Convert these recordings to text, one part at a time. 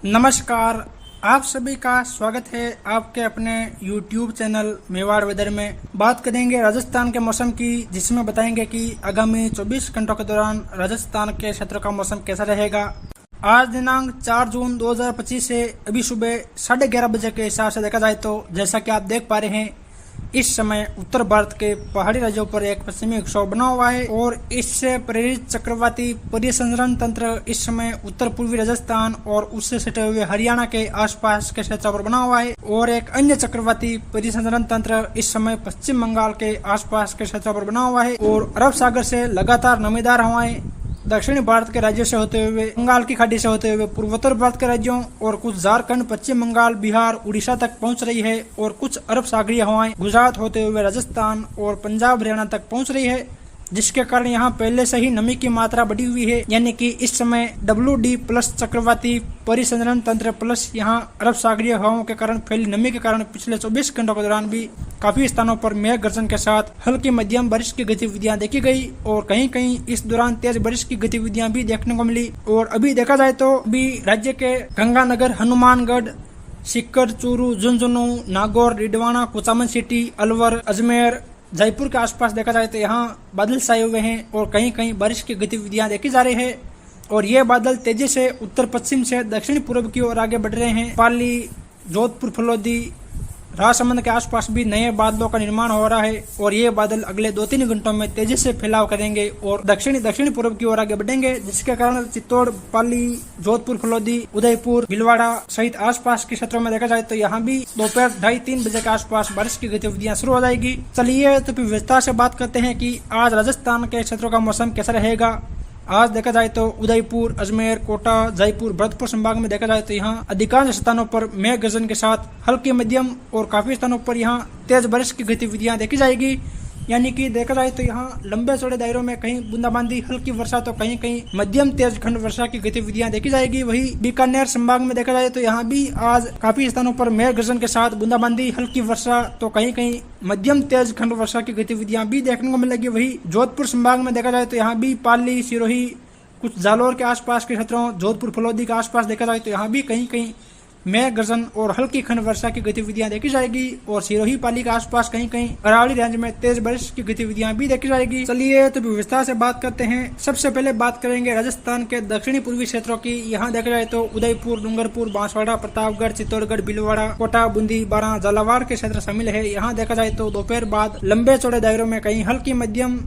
नमस्कार, आप सभी का स्वागत है आपके अपने YouTube चैनल मेवाड़ वेदर में। बात करेंगे राजस्थान के मौसम की, जिसमें बताएंगे कि आगामी 24 घंटों के दौरान राजस्थान के क्षेत्रों का मौसम कैसा रहेगा। आज दिनांक 4 जून 2025 से अभी सुबह 11:30 बजे के हिसाब से देखा जाए तो जैसा कि आप देख पा रहे हैं, इस समय उत्तर भारत के पहाड़ी राज्यों पर एक पश्चिमी विक्षोभ बना हुआ है और इससे प्रेरित चक्रवाती परिसंचरण तंत्र इस समय उत्तर पूर्वी राजस्थान और उससे सटे हुए हरियाणा के आसपास के क्षेत्रों पर बना हुआ है और एक अन्य चक्रवाती परिसंचरण तंत्र इस समय पश्चिम बंगाल के आसपास के क्षेत्रों पर बना हुआ है और अरब सागर से लगातार नमीदार हवाएं दक्षिणी भारत के राज्यों से होते हुए, बंगाल की खाड़ी से होते हुए पूर्वोत्तर भारत के राज्यों और कुछ झारखंड, पश्चिम बंगाल, बिहार, उड़ीसा तक पहुंच रही है और कुछ अरब सागरीय हवाएं गुजरात होते हुए राजस्थान और पंजाब, हरियाणा तक पहुंच रही है, जिसके कारण यहाँ पहले से ही नमी की मात्रा बढ़ी हुई है। यानी कि इस समय WD प्लस चक्रवाती परिसंचरण तंत्र प्लस यहाँ अरब सागरीय हवाओं के कारण फैली नमी के कारण पिछले 24 घंटों के दौरान भी काफी स्थानों पर मेघ गर्जन के साथ हल्की मध्यम बारिश की गतिविधियां देखी गई और कहीं कहीं इस दौरान तेज बारिश की गतिविधियां भी देखने को मिली। और अभी देखा जाए तो अभी राज्य के गंगानगर, हनुमानगढ़, सीकर, चूरू, झुंझुनू, नागौर, रिडवाना, कुचामन सिटी, अलवर, अजमेर, जयपुर के आसपास देखा जाए तो यहाँ बादल छाए हुए हैं और कहीं कहीं बारिश की गतिविधियां देखी जा रही है और ये बादल तेजी से उत्तर पश्चिम से दक्षिण पूर्व की ओर आगे बढ़ रहे हैं। पाली, जोधपुर, फलोदी, राजसमंद के आसपास भी नए बादलों का निर्माण हो रहा है और ये बादल अगले 2-3 घंटों में तेजी से फैलाव करेंगे और दक्षिण पूर्व की ओर आगे बढ़ेंगे, जिसके कारण चित्तौड़, पाली, जोधपुर, फलोदी, उदयपुर, भीलवाड़ा सहित आसपास के क्षेत्रों में देखा जाए तो यहाँ भी दोपहर 2:30-3 बजे के आसपास बारिश की गतिविधियां शुरू हो जाएगी। चलिए तो फिर विस्तार से बात करते हैं कि आज राजस्थान के क्षेत्रों का मौसम कैसा रहेगा। आज देखा जाए तो उदयपुर, अजमेर, कोटा, जयपुर, भरतपुर संभाग में देखा जाए तो यहाँ अधिकांश स्थानों पर मेघ गर्जन के साथ हल्की मध्यम और काफी स्थानों पर यहाँ तेज बारिश की गतिविधियां देखी जाएगी। यानी कि देखा जाए तो यहाँ लंबे चौड़े दायरों में कहीं बूंदाबांदी, हल्की वर्षा तो कहीं कहीं मध्यम तेज खंड वर्षा की गतिविधियां देखी जाएगी। वही बीकानेर संभाग में देखा जाए तो यहाँ भी आज काफी स्थानों पर मेघ गर्जन के साथ बूंदाबांदी, हल्की वर्षा तो कहीं कहीं मध्यम तेज खंड वर्षा की गतिविधियां भी देखने को मिलेगी। वही जोधपुर संभाग में देखा जाए तो यहाँ भी पाली, सिरोही, कुछ जालोर के आसपास के क्षेत्रों, जोधपुर, फलोदी के आसपास देखा जाए तो यहाँ भी कहीं कहीं मेघ गर्जन और हल्की खंड वर्षा की गतिविधियां देखी जाएगी और सिरोही, पाली के आसपास कहीं कहीं अरावली रेंज में तेज बारिश की गतिविधियां भी देखी जाएगी। चलिए तो विस्तार से बात करते हैं। सबसे पहले बात करेंगे राजस्थान के दक्षिणी पूर्वी क्षेत्रों की। यहाँ देखा जाए तो उदयपुर, डूंगरपुर, बांसवाड़ा, प्रतापगढ़, चित्तौड़गढ़, भीलवाड़ा, कोटा, बूंदी, बारां, झालावाड़ के क्षेत्र शामिल है। यहाँ देखा जाए तो दोपहर बाद लंबे चौड़े दायरों में कहीं हल्की मध्यम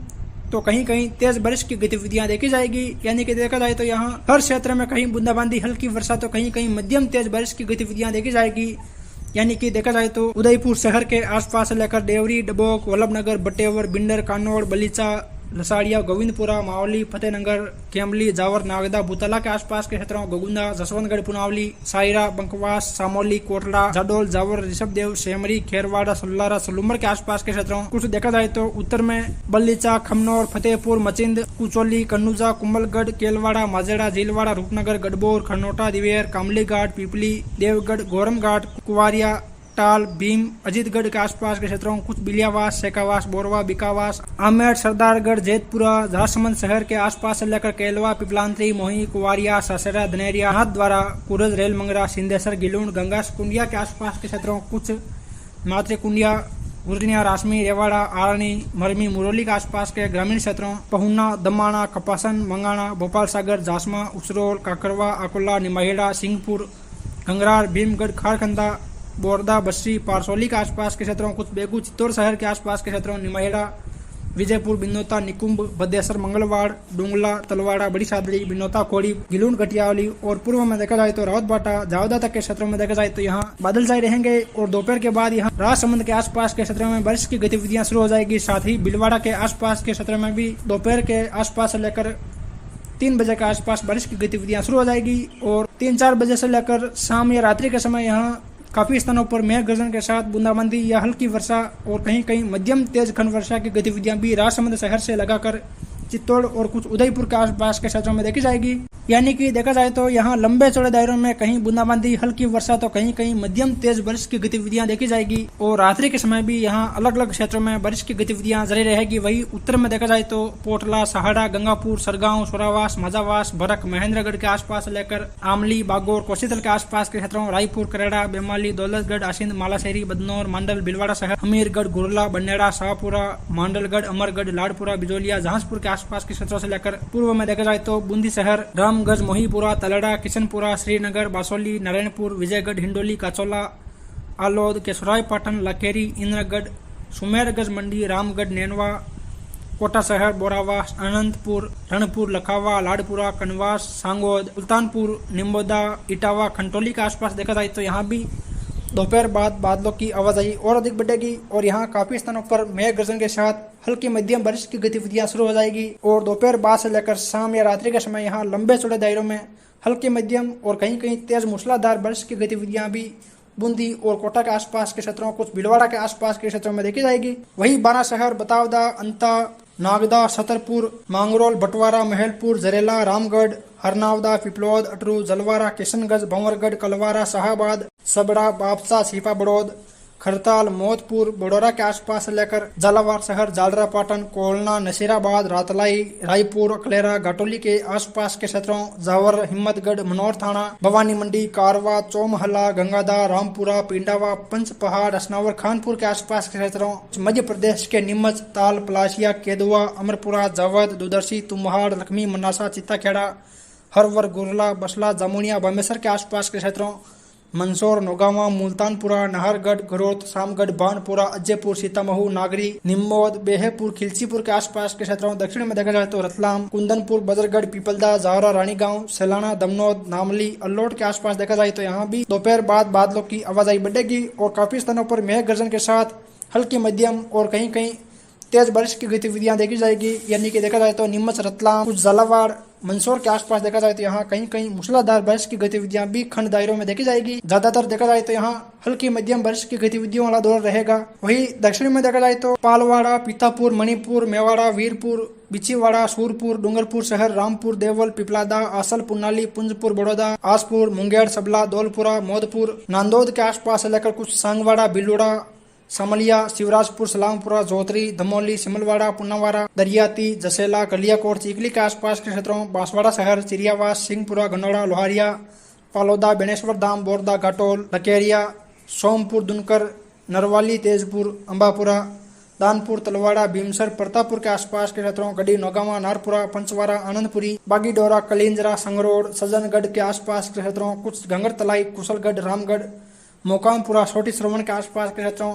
तो कहीं कहीं तेज बारिश की गतिविधियां देखी जाएगी। यानी कि देखा जाए तो यहाँ हर क्षेत्र में कहीं बूंदाबांदी, हल्की वर्षा तो कहीं कहीं मध्यम तेज बारिश की गतिविधियां देखी जाएगी। यानी कि देखा जाए तो उदयपुर शहर के आसपास से लेकर देवरी, डबोक, वल्लभनगर, बटेवर, बिंडर, कानौड़, बलीचा, लसाड़िया, गोविंदपुरा, मावली, फतेहनगर, केमली, जावर, नागदा, भूतला के आसपास के क्षेत्रों, गोगुंदा, जसवंतगढ़, पुनावली, सायरा, बंकवास, सामोली, कोटला, जाडोल, जावर, ऋषभदेव, सेमरी, खेरवाड़ा, सल्लारा, सलूमर के आसपास के क्षेत्रों। कुछ देखा जाए तो उत्तर में बल्लीचा, खमनौर, फतेहपुर, मचिंद, कुचोली, कन्नूजा, कुंभलगढ़, केलवाड़ा, माजेड़ा, झीलवाड़ा, रूपनगर, गढ़बोर, खरनोटा, दिवेर, कामली घाट, पीपली, देवगढ़, गोरम घाट, कुवारिया, टाल, भीम, अजीतगढ़ के आसपास के क्षेत्रों, कुछ बिलियावास, शेखावास, बोरवा, बिकावास, आमेर, सरदारगढ़, जैतपुरा, झारसमंद शहर के आसपास से लेकर केलवा, पिपलांतरी, मोही, कुवारिया, सासरा, धनेरिया, नाथद्वारा, कुरज, रेलमंगरा, सिंधेसर, गिलूण, गंगा, कुंडिया के आसपास के क्षेत्रों, कुछ मातृकुंडिया, गुर्जनिया, रासमी, रेवाड़ा, आरणी, मरमी, मुरौली के आसपास के ग्रामीण क्षेत्रों, पहुना, दमाना, कपासन, मंगाना, भोपाल सागर, जासमा, उसरोल, काकरवा, अकोला, निमाहेड़ा, सिंहपुर, गंगरार, भीमगढ़, खारखंदा, बोरदा, बस्सी, पारसोली के आसपास के क्षेत्रों, कुछ बेगू, चित्तौड़ शहर के आसपास के क्षेत्रों, निमाहेड़ा, विजयपुर, बिनोता, निकुंभ, भद्रेसर, मंगलवाड़, डूंगला, तलवाड़ा, बड़ी सादड़ी, बिनोता, कोड़ी, गिलून, घटियावली और पूर्व में देखा जाए तो रावतबाटा, जावदा तक के क्षेत्रों में देखा जाए तो यहाँ बादल छाए रहेंगे और दोपहर के बाद यहाँ राजसमंद के आसपास के क्षेत्रों में बारिश की गतिविधियां शुरू हो जाएगी। साथ ही भीलवाड़ा के आसपास के क्षेत्रों में भी दोपहर के आसपास से लेकर 3 बजे के आसपास बारिश की गतिविधियां शुरू हो जाएगी और 3-4 बजे से लेकर शाम या रात्रि के समय यहाँ काफी स्थानों पर मेघ गर्जन के साथ बूंदाबांदी या हल्की वर्षा और कहीं कहीं मध्यम तेज खंड वर्षा की गतिविधियां भी राजसमंद शहर से लगाकर चित्तौड़ और कुछ उदयपुर के आसपास के क्षेत्रों में देखी जाएगी। यानी कि देखा जाए तो यहाँ लंबे चौड़े दायरों में कहीं बूंदाबांदी, हल्की वर्षा तो कहीं कहीं मध्यम तेज बारिश की गतिविधियां देखी जाएगी। और रात्रि के समय भी यहाँ अलग अलग क्षेत्रों में बारिश की गतिविधियां जारी रहेगी। वही उत्तर में देखा जाए तो पोटला, सहाड़ा, गंगापुर, सरगांव, सोरावास, माजावास, भरक, महेंद्रगढ़ के आसपास से लेकर आमली, बागोर, कोसीतल के आसपास के क्षेत्रों, रायपुर, करेड़ा, बेमाली, दौलतगढ़, आसिंद, मालाशेरी, बदनौर, मांडल, भीलवाड़ा शहर, हमीरगढ़, गुरला, बनेड़ा, शाहपुरा, मांडलगढ़, अमरगढ़, लाड़पुरा, बिजोलिया, जहांसपुर के आसपास के क्षेत्रों से लेकर पूर्व में देखा जाए तो बूंदी शहर, रामगंज, मोहीपुरा, तलड़ा, किशनपुरा, श्रीनगर, बासोली, नारायणपुर, विजयगढ़, हिंडोली, काचोला, आलोद, केसरायपाटन, लाखेरी, इंद्रगढ़, सुमेरगंज मंडी, रामगढ़, नैनवा, कोटा शहर, बोरावा, अनंतपुर, रणपुर, लखावा, लाड़पुरा, कनवास, सांगोद, सुल्तानपुर, निम्बोदा, इटावा, खंटोली के आसपास देखा जाए तो यहाँ भी दोपहर बाद बादलों की आवाजाही और अधिक बढ़ेगी और यहाँ काफी स्थानों पर मेघ गर्जन के साथ हल्की मध्यम बारिश की गतिविधियां शुरू हो जाएगी। और दोपहर बाद से लेकर शाम या रात्रि के समय यहाँ लंबे चौड़े दायरों में हल्की मध्यम और कहीं कहीं तेज मूसलाधार बारिश की गतिविधियां भी बूंदी और कोटा के आसपास के क्षेत्रों, कुछ भीलवाड़ा के आसपास के क्षेत्रों में देखी जाएगी। वही बाना शहर, बतावदा, अंता, नागदा, छतरपुर, मांगरोल, बटवारा, महलपुर, जरेला, रामगढ़, हरनावदा, पिपलोद, अटरू, जलवारा, किशनगंज, भंवरगढ़, कलवारा, शाहबाद, सबड़ा, बापसा, सीपा बड़ौद, खरताल, मोदपुर, बड़ौरा के आसपास से लेकर झालावाड़ शहर, जालरापाटन, कोलना, नसीराबाद, रातलाई, रायपुर, अकलेरा, घाटोली के आसपास के क्षेत्रों, जावर, हिम्मतगढ़, मनोर थाना, भवानी मंडी, कारवा, चौमहला, गंगादा, रामपुरा, पिंडावा, पंच पहाड़, असनावर, खानपुर के आसपास के क्षेत्रों, मध्य प्रदेश के नीमच, ताल, पलाशिया, केदुआ, अमरपुरा, जावद, दुदर्शी, तुम्हाड़, लक्ष्मी, मनासा, चित्ताखेड़ा, हरवर, गुरला, बसला, जामुनिया, बामेसर के आसपास के क्षेत्रों, मंदसौर, नौगावा, मुल्तानपुरा, नाहरगढ़, घरोत, शामगढ़, बानपुरा, अजयपुर, सीतामऊ, नागरी, निम्बोद, बेहेपुर, खिलचीपुर के आसपास के क्षेत्रों, दक्षिण में देखा जाए तो रतलाम, कुंदनपुर, बदरगढ़, पीपलदा, जावरा, रानीगांव, सेलाना, दमनौद, नामली, अल्लोट के आसपास देखा जाए तो यहाँ भी दोपहर बाद बादलों की आवाजाही बढ़ेगी और काफी स्थानों पर मेघ गर्जन के साथ हल्की मध्यम और कहीं कहीं तेज बारिश की गतिविधियां देखी जाएगी। यानी कि देखा जाए तो नीमच, रतलाम, कुछ झालावाड़, मंदसौर के आसपास देखा जाए तो यहाँ कहीं कहीं मूसलाधार बारिश की गतिविधियां भी खंड दायरों में देखी जाएगी। ज्यादातर देखा जाए तो यहाँ हल्की मध्यम बारिश की गतिविधियों वाला दौर रहेगा। वही दक्षिण में देखा जाए तो पालवाड़ा, पीतापुर, मणिपुर, मेवाड़ा, वीरपुर, बिछीवाड़ा, सूरपुर, डूंगरपुर शहर, रामपुर, देवल, पिपलादा, आसल, पुनाली, पुंजपुर, बड़ौदा, आसपुर, मुंगेर, सबला, धौलपुरा, मोदपुर, नांदोद के आसपास से लेकर कुछ सांगवाड़ा, बिलोड़ा, समलिया, शिवराजपुर, सलामपुरा, जोतरी, धमोली, सिमलवाड़ा, पुनावाड़ा, दरियाती, जसेला, कलियाकोट, चिकली के आसपास के क्षेत्रों, बांसवाड़ा शहर, चिरियावास, सिंहपुरा, गनौड़ा, लोहारिया, पालोदा, बेनेश्वर धाम, बोरदा, घाटोल, लकेरिया, सोमपुर, दुनकर, नरवाली, तेजपुर, अंबापुरा, दानपुर, तलवाड़ा, भीमसर, प्रतापपुर के आसपास के क्षेत्रों, गढ़ी, नौगावा, नारपुरा, पंचवाड़ा, आनंदपुरी, बागीडोरा, कलिंजरा, संगरोड, सज्जनगढ़ के आसपास के क्षेत्रों, कुछ गंगर तलाई, कुशलगढ़, रामगढ़, मोकामपुरा, छोटी श्रवण के आसपास के क्षेत्रों,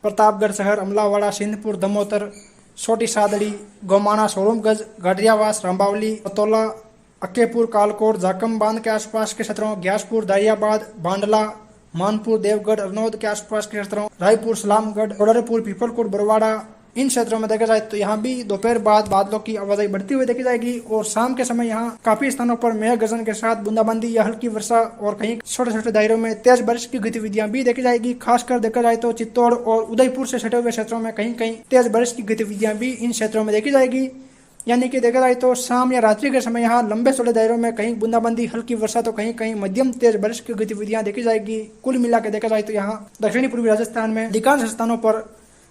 प्रतापगढ़ शहर, अमलावाड़ा, सिंधपुर, दमोतर, छोटी सादड़ी, गोमाना, सोरूमगंज, गाडरियावास, रामबावली, पतोला, अक्केपुर, कालकोट, जाकम बांध के आसपास के क्षेत्रों, ग्यासपुर, दारियाबाद, बांडला, मानपुर, देवगढ़, अरनौद के आसपास के क्षेत्रों, रायपुर, सलामगढ़, कोडरपुर, पीपलकोट, बरवाड़ा, इन क्षेत्रों में देखा जाए तो यहाँ भी दोपहर बाद बादलों की आवाजाही बढ़ती हुई देखी जाएगी और शाम के समय यहाँ काफी स्थानों पर मेघ गर्जन के साथ बूंदाबांदी या हल्की वर्षा और कहीं छोटे छोटे दायरों में तेज बारिश की गतिविधियां भी देखी जाएगी। खासकर देखा जाए तो चित्तौड़ और उदयपुर से सटे हुए क्षेत्रों में कहीं कहीं तेज बारिश की गतिविधियां भी इन क्षेत्रों में देखी जाएगी। यानी कि देखा जाए तो शाम या रात्रि के समय यहाँ लंबे चौड़े दायरों में कहीं बूंदाबांदी, हल्की वर्षा तो कहीं कहीं मध्यम तेज बारिश की गतिविधियां देखी जाएगी। कुल मिला के देखा जाए तो यहाँ दक्षिणी पूर्वी राजस्थान में अधिकांश स्थानों पर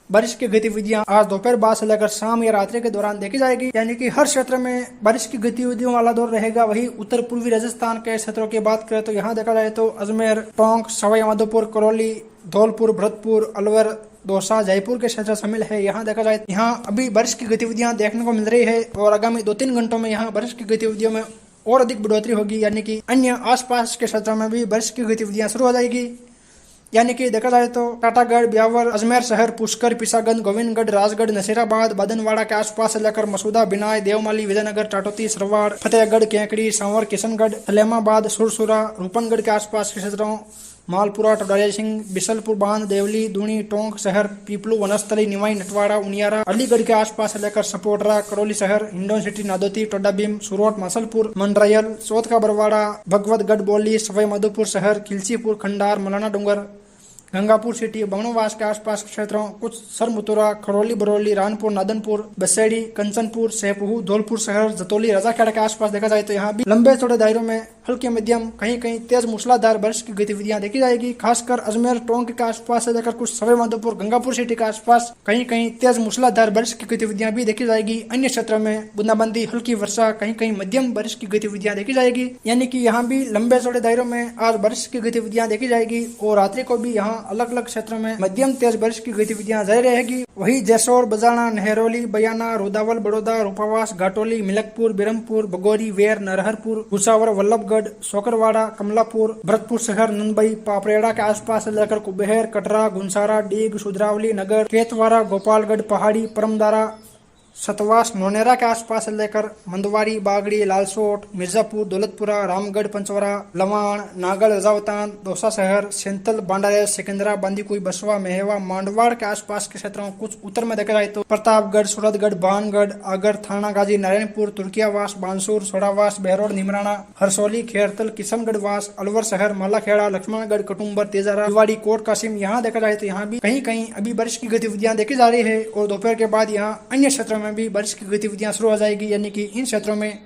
बारिश की गतिविधियां आज दोपहर बाद से लेकर शाम या रात्रि के दौरान देखी जाएगी। यानी कि हर क्षेत्र में बारिश की गतिविधियों वाला दौर रहेगा। वही उत्तर पूर्वी राजस्थान के क्षेत्रों की बात करें तो यहाँ देखा जाए तो अजमेर, टोंक, सवाई माधोपुर, करौली, धौलपुर, भरतपुर, अलवर, दौसा, जयपुर के क्षेत्र शामिल है। यहाँ देखा जाए यहाँ अभी बारिश की गतिविधियां देखने को मिल रही है और आगामी 2-3 घंटों में यहाँ बारिश की गतिविधियों में और अधिक बढ़ोतरी होगी। यानी कि अन्य आसपास के क्षेत्रों में भी बारिश की गतिविधियां शुरू हो जाएगी। यानी कि देखा जाए तो टाटागढ़, ब्यावर, अजमेर शहर, पुष्कर, पिसागंज, गोविंदगढ़, राजगढ़, नसीराबाद, बादनवाड़ा के आसपास से लेकर मसूदा, बिनाय, देवमाली, विजयनगर, टाटोती, सरवाड़, फतेहगढ़, केकड़ी, सांवर, किशनगढ़, सलेमाबाद, सुरसुरा, रूपनगढ़ के आसपास के क्षेत्रों, मालपुरा, टोडारिया सिंह, बिशलपुर बांध, देवली, दूनी, टोंक शहर, पीपलू, वनस्थली, निवाई, नटवाड़ा, उनियारा, अलीगढ़ के आसपास से लेकर सपोटरा, करौली शहर, हिंडोन सिटी, नादोती, टोडाभीम, सुरोट, मासलपुर, मंडरायल, सोतका, बरवाड़ा, भगवतगढ़, बोली, सवाई माधोपुर शहर, खिलचीपुर, खंडार, मलाना डूंगर, गंगापुर सिटी, बमनवास के आसपास के क्षेत्रों, कुछ सरमुतुरा, खड़ौली, बरौली, रानपुर, नादनपुर, बसेड़ी, कंचनपुर, सेपहू, धौलपुर शहर, जतौली, रजाखेड़ा के आसपास देखा जाए तो यहाँ भी लंबे चौड़े दायरों में हल्के मध्यम कहीं कहीं तेज मूसलाधार बारिश की गतिविधियां देखी जाएगी। खासकर अजमेर, टोंक के आसपास से लेकर कुछ सवाई माधोपुर, गंगापुर सिटी के आसपास कहीं कहीं तेज मूसलाधार बारिश की गतिविधियां भी देखी जाएगी। अन्य क्षेत्रों में बूंदाबांदी, हल्की वर्षा, कहीं कहीं मध्यम बारिश की गतिविधियां देखी जाएगी। यानी कि यहाँ भी लंबे चौड़े दायरों में आज बारिश की गतिविधियां देखी जाएगी और रात्रि को भी यहाँ अलग अलग क्षेत्रों में मध्यम तेज बारिश की गतिविधियां जारी रहेगी। वही जैसोर, बजाना, नहरोली, बयाना, रुदावल, बड़ौदा, रूपावास, घाटोली, मिलकपुर, बिरमपुर, बगोरी, वेर, नरहरपुर, भुसावर, वल्लभगढ़, सोकरवाड़ा, कमलापुर, भरतपुर शहर, नंदबई, पापरेड़ा के आसपास से लेकर कुबेर, कटरा, गुंसारा, डीग, सुधरावली नगर, केतवारा, गोपालगढ़, पहाड़ी, परमदारा, सतवास, नोनेरा के आसपास से लेकर मंदवारी, बागड़ी, लालसोट, मिर्जापुर, दौलतपुरा, रामगढ़, पंचवरा, लवाण, नागल, रजावतान, दौसा शहर, सेंतल, बांडारे, सिकंदरा, बांदीकुई, बसवा, मेहवा, मांडवाड़ के आसपास के क्षेत्रों, कुछ उत्तर में देखा जाए तो प्रतापगढ़, सूरतगढ़, भानगढ़, आगर, थाना गाजी, नारायणपुर, तुर्कियावास, बांसुर, सोडावास, बहरोड, निमराना, हरसोली, खेरतल, किशनगढ़वास, अलवर शहर, मालाखेड़ा, लक्ष्मणगढ़, कटुम्बर, तेजारा, तिवाड़ी, कोट कासिम, यहाँ देखा जाए तो यहाँ भी कहीं कहीं अभी बारिश की गतिविधियां देखी जा रही है और दोपहर के बाद यहाँ अन्य क्षेत्रों में भी बारिश की गतिविधियां शुरू हो जाएगी। यानी कि इन क्षेत्रों में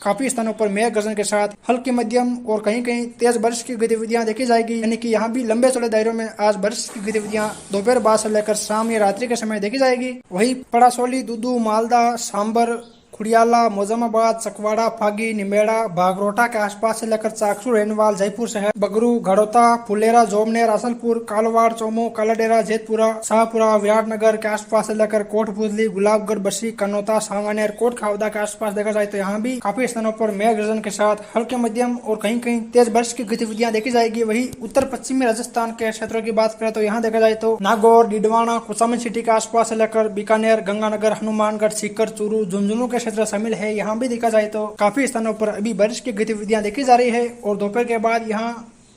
काफी स्थानों पर मेघ गर्जन के साथ हल्की मध्यम और कहीं कहीं तेज बारिश की गतिविधियां देखी जाएगी। यानी कि यहाँ भी लंबे चौड़े दायरों में आज बारिश की गतिविधियां दोपहर बाद से लेकर शाम या रात्रि के समय देखी जाएगी। वही पड़ासोली, दूदू, मालदा, सांबर, खुड़ियाला, मोजामाबाद, चकवाड़ा, फागी, निमेड़ा, बागरोटा के आसपास से लेकर चाकसू, रेनवाल, जयपुर शहर, बगरू, घड़ौता, फुलेरा, जोबनेर, असलपुर, कालवाड़, चौमो, कालाडेरा, जेतपुरा, शाहपुरा, विराटनगर के आसपास से लेकर कोटपुतली, गुलाबगढ़, बसी, कनौता, सांगानेर, कोट खावदा के आसपास देखा जाए तो यहाँ भी काफी स्थानों पर मेघ गर्जन के साथ हल्के मध्यम और कहीं कहीं तेज बारिश की गतिविधियां देखी जाएगी। वही उत्तर पश्चिमी राजस्थान के क्षेत्रों की बात करें तो यहाँ देखा जाए तो नागौर, डिडवाना, कुचामन सिटी के आसपास से लेकर बीकानेर, गंगानगर, हनुमानगढ़, सीकर, चूरू, झुंझुनू के क्षेत्र शामिल है। यहाँ भी देखा जाए तो काफी स्थानों पर अभी बारिश की गतिविधियां देखी जा रही है और दोपहर के बाद यहाँ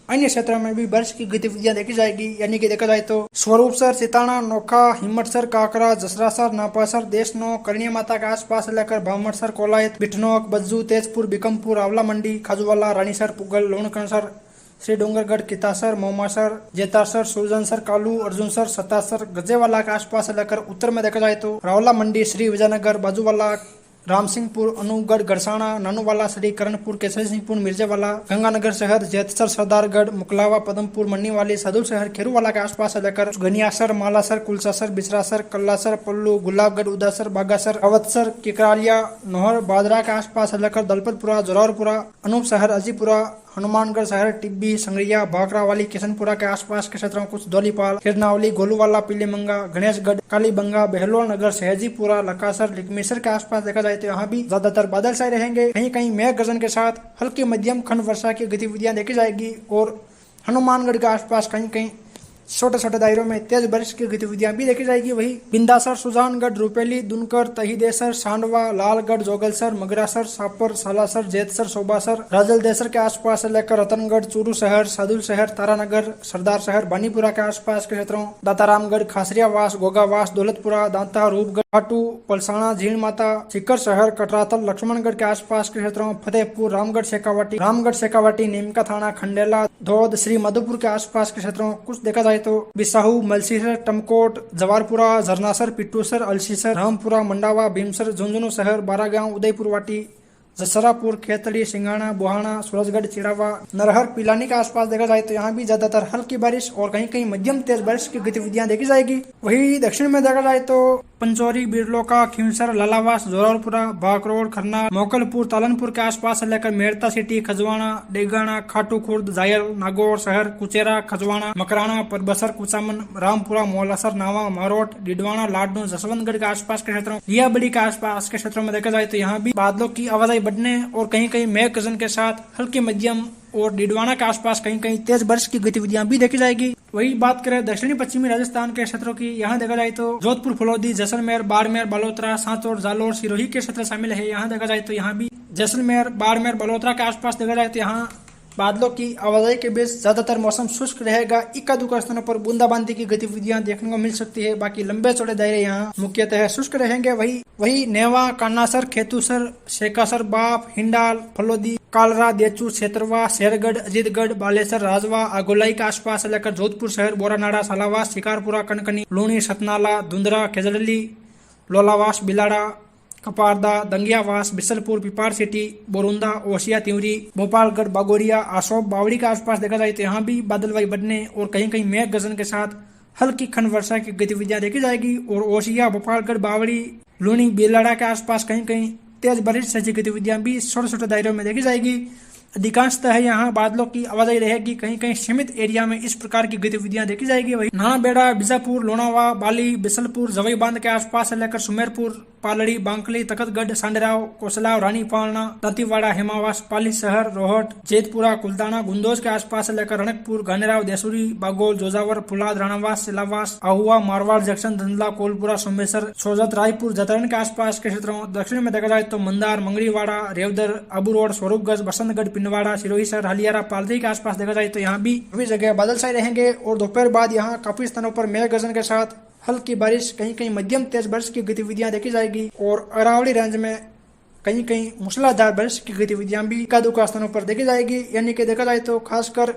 अन्य क्षेत्रों में भी बारिश की गतिविधियां देखी जाएगी। यानी कि देखा जाए तो स्वरूपसर, सिताना, नोखा, हिम्मतसर, काकरा, जसरासर, नापासर, देशनो, करणी माता के आसपास से लेकर भामरसर, कोलायत, बिठनोक, बज्जू, तेजपुर, बिकमपुर, आवला मंडी, खाजुवाला, रानीसर, पुगल, लोणकणसर, श्री डोंगरगढ़, कितासर, मोमासर, जेतासर, सुरजनसर, कालू, अर्जुनसर, सतासर, गजेवाला के आसपास से लेकर उत्तर में देखा जाए तो रावला मंडी, श्री विजयनगर, बाजूवाला, रामसिंहपुर, अनूपगढ़, गरसाना, नानूवाला, श्री करणपुर, केसरी सिंहपुर, मिर्जावाला, गंगानगर शहर, जेतसर, सरदारगढ़, मुकलावा, पदमपुर, मन्नीवाली, सदुल शहर, खेरूवाला के आसपास से लेकर घनियासर, मालासर, कुलसासर, बिसरासर, कल्लासर, पल्लू, गुलाबगढ़, उदासर, बागासर, अवतसर, किकरालिया, नोहर, बादरा के आसपास से लेकर दलपतपुरा, जोरावरपुरा, अनूप शहर, अजीपुरा, हनुमानगढ़ शहर, टिब्बी, संगरिया, भाखरावाली, किशनपुरा के आसपास के क्षेत्रों, कुछ धौलीपाल, किरनावली, गोलूवाला, पीलीमंगा, गणेशगढ़, कालीबंगा, बहलोल नगर, सहजीपुरा, लकासर, लिकमेसर के आसपास देखा जाए तो यहाँ भी ज्यादातर बादल छाए रहेंगे। कहीं कहीं मेघ गर्जन के साथ हल्की मध्यम खंड वर्षा की गतिविधियां देखी जाएगी और हनुमानगढ़ के आसपास कहीं कहीं छोटे छोटे दायरों में तेज बारिश की गतिविधियां भी देखी जाएगी। वही बिंदासर, सुजानगढ़, रुपेली, दुनकर, तहीदेसर, सांडवा, लालगढ़, जोगलसर, मगरासर, सापर, सालासर, जेतसर, सोबासर, राजलदेसर के आसपास से लेकर रतनगढ़, चूरू शहर, सादुल शहर, तारानगर, सरदार शहर, बानीपुरा के आसपास के क्षेत्रों, दातारामगढ़, खासरियावास, गोगावास, दौलतपुरा, दांता, रूपगढ़, खाटू, पलसाना, झील माता, सीकर शहर, कटरातल, लक्ष्मणगढ़ के आसपास के क्षेत्रों, फतेहपुर, रामगढ़, शेखावाटी, नीमका थाना, खंडेला, धौद, श्री मधुपुर के आसपास के क्षेत्रों, कुछ देखा जाए तो बिसाहू, मलसीसर, टमकोट, जवारपुरा, झरनासर, पिट्टूसर, अलसीसर, रामपुरा, मंडावा, भीमसर, झुंझुनू शहर, बारागांव, उदयपुर वाटी, जसरापुर, खेतड़ी, सिंगाना, बुहाना, सूरजगढ़, चिड़ावा, नरहर, पिलानी के आसपास देखा जाए तो यहाँ भी ज्यादातर हल्की बारिश और कहीं कहीं मध्यम तेज बारिश की गतिविधियां देखी जाएगी। वही दक्षिण में देखा जाए तो पंचौरी, बिरलोका, खींवसर, लालावास, जोरावरपुरा, भाकरोड, खरना, मोकलपुर, तालनपुर के आसपास से लेकर मेड़ता सिटी, खजवाना, डेगाना, खाटू खुर्द, जायल, नागौर शहर, कुचेरा, खजवाना, मकराना, परबसर, कुचामन, रामपुरा, मोलासर, नावा, मारोट, डिडवाना, लाडनू, जसवंतगढ़ के आसपास के क्षेत्रों, लियाबड़ी के आसपास के क्षेत्रों में देखा जाए तो यहाँ भी बादलों की आवाजाही बढ़ने और कहीं कहीं मेघ गर्जन के साथ हल्की मध्यम और डिडवाना के आसपास कहीं कहीं तेज बारिश की गतिविधियां भी देखी जाएगी। वही बात करें दक्षिणी पश्चिमी राजस्थान के क्षेत्रों की, यहाँ देखा जाए तो जोधपुर, फलोदी, जैसलमेर, बाड़मेर, बलोत्रा, सांचौर, जालोर, सिरोही के क्षेत्र शामिल है। यहाँ देखा जाए तो यहाँ भी जैसलमेर, बाड़मेर, बलोत्रा के आसपास देखा जाए तो यहाँ बादलों की आवाजाही के बीच ज्यादातर मौसम शुष्क रहेगा। इक्का दुक्का स्थानों पर बूंदाबांदी की गतिविधियां देखने को मिल सकती है। बाकी लंबे चौड़े दायरे यहाँ मुख्यतः शुष्क रहेंगे। वही नेवा, कान्नासर, खेतूसर, शेखासर, बाप, हिंडाल, फलोदी, कालरा, देचू, छेतरवा, शेरगढ़, अजीतगढ़, बालेसर, राजवा, आगोलाई के आसपास से लेकर जोधपुर शहर, बोरानाड़ा, सालावास, शिकारपुरा, कनकनी, लूणी, सतनाला, धुंधरा, खेजड़ली, लोलावास, बिलाड़ा, कपारदा, दंगियावास, बिसलपुर, पिपार सिटी, बोरुंदा, ओसिया, तिवरी, भोपालगढ़, बागोरिया, आसोप, बावड़ी के आसपास देखा जाए तो यहाँ भी बादलवाई बढ़ने और कहीं कहीं मेघ गर्जन के साथ हल्की खंड वर्षा की गतिविधियां देखी जाएगी। और ओसिया, भोपालगढ़, बावड़ी, लूणी, बिलाड़ा के आसपास कहीं कहीं तेज बारिश जैसी गतिविधियां भी छोटे छोटे दायरों में देखी जाएगी। अधिकांशतः यहाँ बादलों की आवाजाही रहेगी, कहीं कहीं सीमित एरिया में इस प्रकार की गतिविधियां देखी जाएगी। वही नानाबेड़ा, बीजापुर, लोनावा, बाली, बिसलपुर, जवई बांध के आसपास से लेकर सुमेरपुर, पालड़ी, बांकली, तखतगढ़, सांडराव, कोसलाव, रानी पालना, दंतीवाड़ा, हेमावास, पाली शहर, रोहट, जेतपुरा, कुलदाना, गुंदोज के आसपास से लेकर रणकपुर, गानेराव, देसुरी, बागोल, जोजावर, फुलाद, राणावास, सिलावास, आहुआ, मारवाड़ जंक्शन, धंधला, कोलपुरा, सोमेश्वर, सोजत, रायपुर, जतरण के आसपास के क्षेत्रों। दक्षिण में देखा जाए तो मंदार, मंगरीवाड़ा, रेवदर, अबू रोड, स्वरूपगंज, बसंतगढ़, पिंडवाड़ा, सिरोही, हलियारा, पालरी के आसपास देखा जाए तो यहाँ भी सभी जगह बादल छाए रहेंगे और दोपहर बाद यहाँ काफी स्थानों पर मेघ गर्जन के साथ हल्की बारिश, कहीं कहीं मध्यम तेज बारिश की गतिविधियां देखी जाएगी। और अरावली रेंज में कहीं कहीं मूसलाधार बारिश की गतिविधियां भी एकाध स्थानों पर देखी जाएगी। यानी कि देखा जाए तो खासकर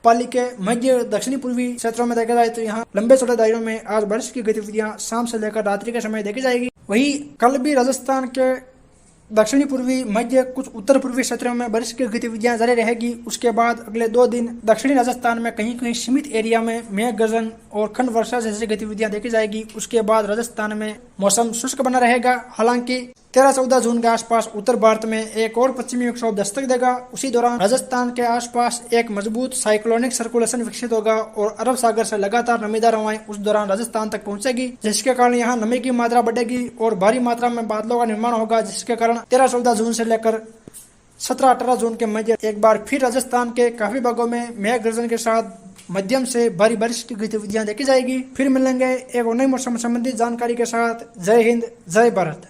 पाली के मध्य दक्षिणी पूर्वी क्षेत्रों में देखा जाए तो यहाँ लंबे छोटे दायरों में आज बारिश की गतिविधियां शाम से लेकर रात्रि के समय देखी जाएगी। वही कल भी राजस्थान के दक्षिणी पूर्वी, मध्य, कुछ उत्तर पूर्वी क्षेत्रों में बारिश की गतिविधियां जारी रहेगी। उसके बाद अगले 2 दिन दक्षिणी राजस्थान में कहीं कहीं सीमित एरिया में मेघ गर्जन और खंड वर्षा जैसी गतिविधियां देखी जाएगी। उसके बाद राजस्थान में मौसम शुष्क बना रहेगा। हालांकि 13-14 जून के आसपास उत्तर भारत में एक और पश्चिमी विक्षोभ दस्तक देगा। उसी दौरान राजस्थान के आसपास एक मजबूत साइक्लोनिक सर्कुलेशन विकसित होगा और अरब सागर से लगातार नमीदार हवाएं उस दौरान राजस्थान तक पहुंचेगी, जिसके कारण यहाँ नमी की मात्रा बढ़ेगी और भारी मात्रा में बादलों का निर्माण होगा, जिसके कारण 13-14 जून से लेकर 17-18 जून के मध्य एक बार फिर राजस्थान के काफी भागों में मेघ गर्जन के साथ मध्यम से भारी बारिश की गतिविधियां देखी जाएगी। फिर मिलेंगे एक और नई मौसम संबंधी जानकारी के साथ। जय हिंद, जय भारत।